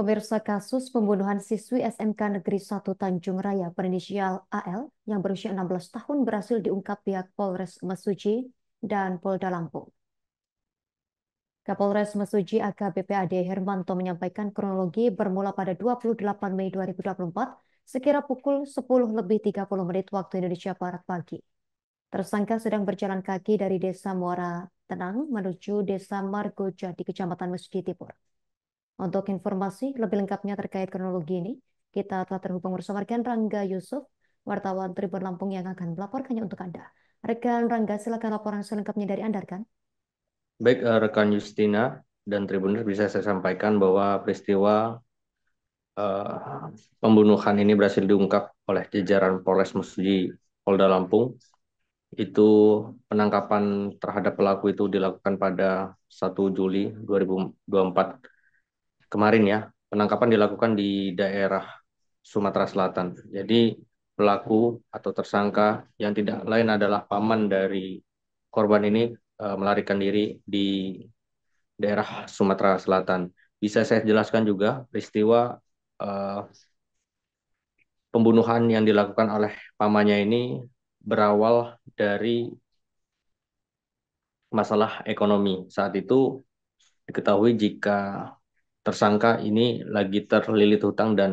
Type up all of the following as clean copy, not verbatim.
Pemirsa kasus pembunuhan siswi SMK Negeri 1 Tanjung Raya berinisial AL yang berusia 16 tahun berhasil diungkap pihak Polres Mesuji dan Polda Lampung. Kapolres Mesuji AKBP Ade Hermanto menyampaikan kronologi bermula pada 28 Mei 2024 sekira pukul 10:30 waktu Indonesia Barat pagi. Tersangka sedang berjalan kaki dari Desa Muara Tenang menuju Desa Margoja di Kecamatan Mesuji Timur. Untuk informasi lebih lengkapnya terkait kronologi ini, kita telah terhubung bersama rekan Rangga Yusuf, wartawan Tribun Lampung yang akan melaporkannya untuk Anda. Rekan Rangga, silakan laporan selengkapnya dari Anda, rekan. Baik, rekan Justina dan Tribuners, bisa saya sampaikan bahwa peristiwa eh, pembunuhan ini berhasil diungkap oleh jajaran Polres Mesuji Polda Lampung. Itu penangkapan terhadap pelaku itu dilakukan pada 1 Juli 2024 kemarin ya. Penangkapan dilakukan di daerah Sumatera Selatan. Jadi pelaku atau tersangka yang tidak lain adalah paman dari korban ini melarikan diri di daerah Sumatera Selatan. Bisa saya jelaskan juga peristiwa eh, pembunuhan yang dilakukan oleh pamannya ini berawal dari masalah ekonomi. Saat itu diketahui jika tersangka ini lagi terlilit hutang dan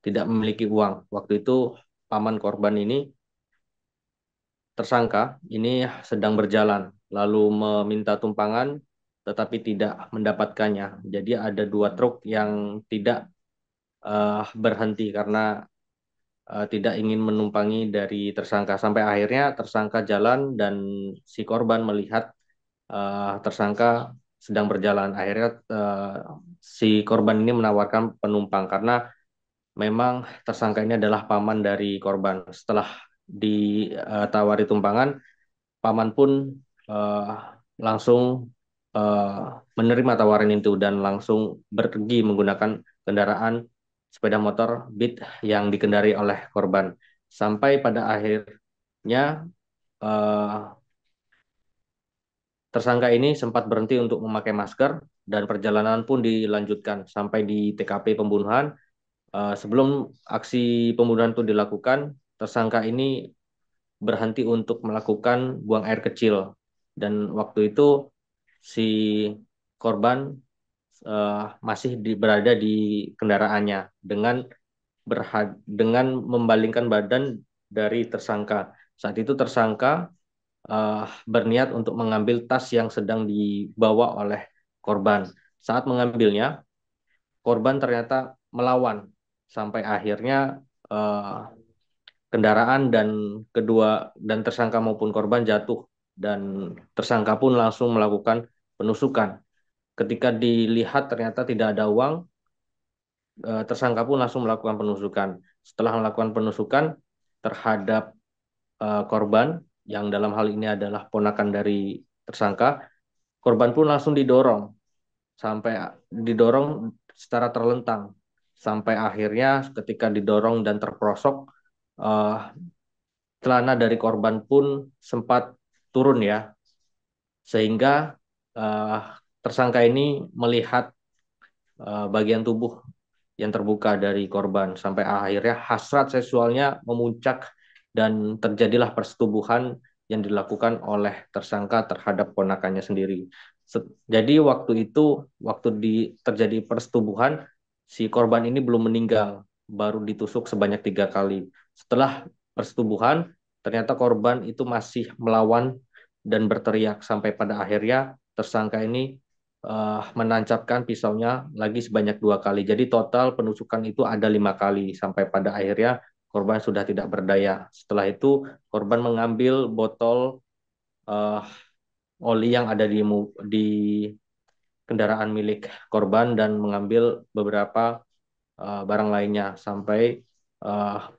tidak memiliki uang. Waktu itu paman korban ini, tersangka ini sedang berjalan, lalu meminta tumpangan tetapi tidak mendapatkannya. Jadi ada dua truk yang tidak berhenti karena tidak ingin menumpangi dari tersangka. Sampai akhirnya tersangka jalan dan si korban melihat tersangka sedang berjalan. Akhirnya si korban ini menawarkan penumpang karena memang tersangka ini adalah paman dari korban. Setelah ditawari tumpangan, paman pun eh, langsung eh, menerima tawaran itu dan langsung pergi menggunakan kendaraan sepeda motor Beat yang dikendari oleh korban. Sampai pada akhirnya eh, tersangka ini sempat berhenti untuk memakai masker dan perjalanan pun dilanjutkan sampai di TKP pembunuhan. Sebelum aksi pembunuhan itu dilakukan, tersangka ini berhenti untuk melakukan buang air kecil. Dan waktu itu si korban masih berada di kendaraannya dengan membalingkan badan dari tersangka. Saat itu tersangka berniat untuk mengambil tas yang sedang dibawa oleh korban. Saat mengambilnya, korban ternyata melawan sampai akhirnya eh, kendaraan dan tersangka maupun korban jatuh dan tersangka pun langsung melakukan penusukan. Ketika dilihat ternyata tidak ada uang, tersangka pun langsung melakukan penusukan. Setelah melakukan penusukan terhadap korban yang dalam hal ini adalah ponakan dari tersangka, korban pun langsung sampai didorong secara terlentang sampai akhirnya ketika didorong dan terperosok, eh, celana dari korban pun sempat turun ya, sehingga eh, tersangka ini melihat bagian tubuh yang terbuka dari korban sampai akhirnya hasrat seksualnya memuncak dan terjadilah persetubuhan yang dilakukan oleh tersangka terhadap ponakannya sendiri. Jadi terjadi persetubuhan, si korban ini belum meninggal, baru ditusuk sebanyak 3 kali. Setelah persetubuhan, ternyata korban itu masih melawan dan berteriak sampai pada akhirnya tersangka ini menancapkan pisaunya lagi sebanyak 2 kali. Jadi total penusukan itu ada 5 kali sampai pada akhirnya korban sudah tidak berdaya. Setelah itu korban mengambil botol uh, oli yang ada di kendaraan milik korban dan mengambil beberapa barang lainnya sampai uh,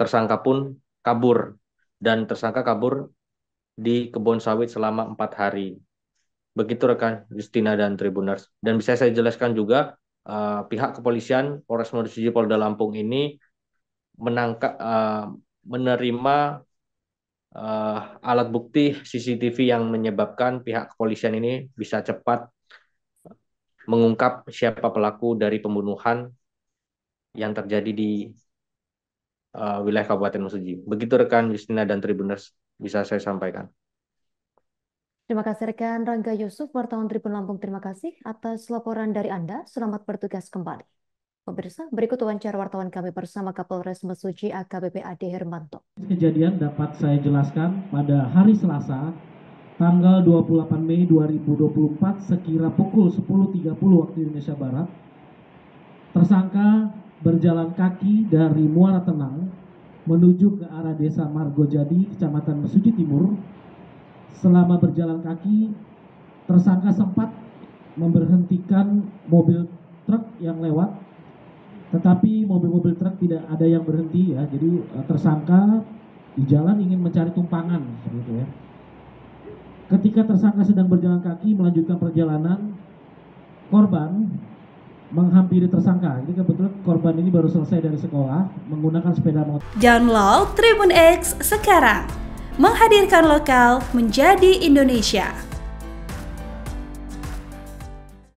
tersangka pun kabur dan tersangka kabur di kebun sawit selama 4 hari. Begitu rekan Justina dan Tribuners. Dan bisa saya jelaskan juga pihak kepolisian Polres Mesuji Polda Lampung ini menangkap menerima alat bukti CCTV yang menyebabkan pihak kepolisian ini bisa cepat mengungkap siapa pelaku dari pembunuhan yang terjadi di wilayah Kabupaten Mesuji. Begitu rekan Justina dan Tribuners bisa saya sampaikan. Terima kasih rekan Rangga Yusuf, wartawan Tribun Lampung. Terima kasih atas laporan dari Anda. Selamat bertugas kembali. Pemirsa, berikut wawancara wartawan kami bersama Kapolres Mesuji AKBP Ade Hermanto. Kejadian dapat saya jelaskan pada hari Selasa, tanggal 28 Mei 2024 sekira pukul 10.30 waktu Indonesia Barat. Tersangka berjalan kaki dari Muara Tenang menuju ke arah Desa Margojadi, Kecamatan Mesuji Timur. Selama berjalan kaki, tersangka sempat memberhentikan mobil truk yang lewat, tetapi mobil-mobil truk tidak ada yang berhenti ya. Jadi tersangka di jalan ingin mencari tumpangan seperti ya. Ketika tersangka sedang berjalan kaki melanjutkan perjalanan, korban menghampiri tersangka. Jadi kebetulan korban ini baru selesai dari sekolah menggunakan sepeda motor. Download Tribun X sekarang, menghadirkan lokal menjadi Indonesia.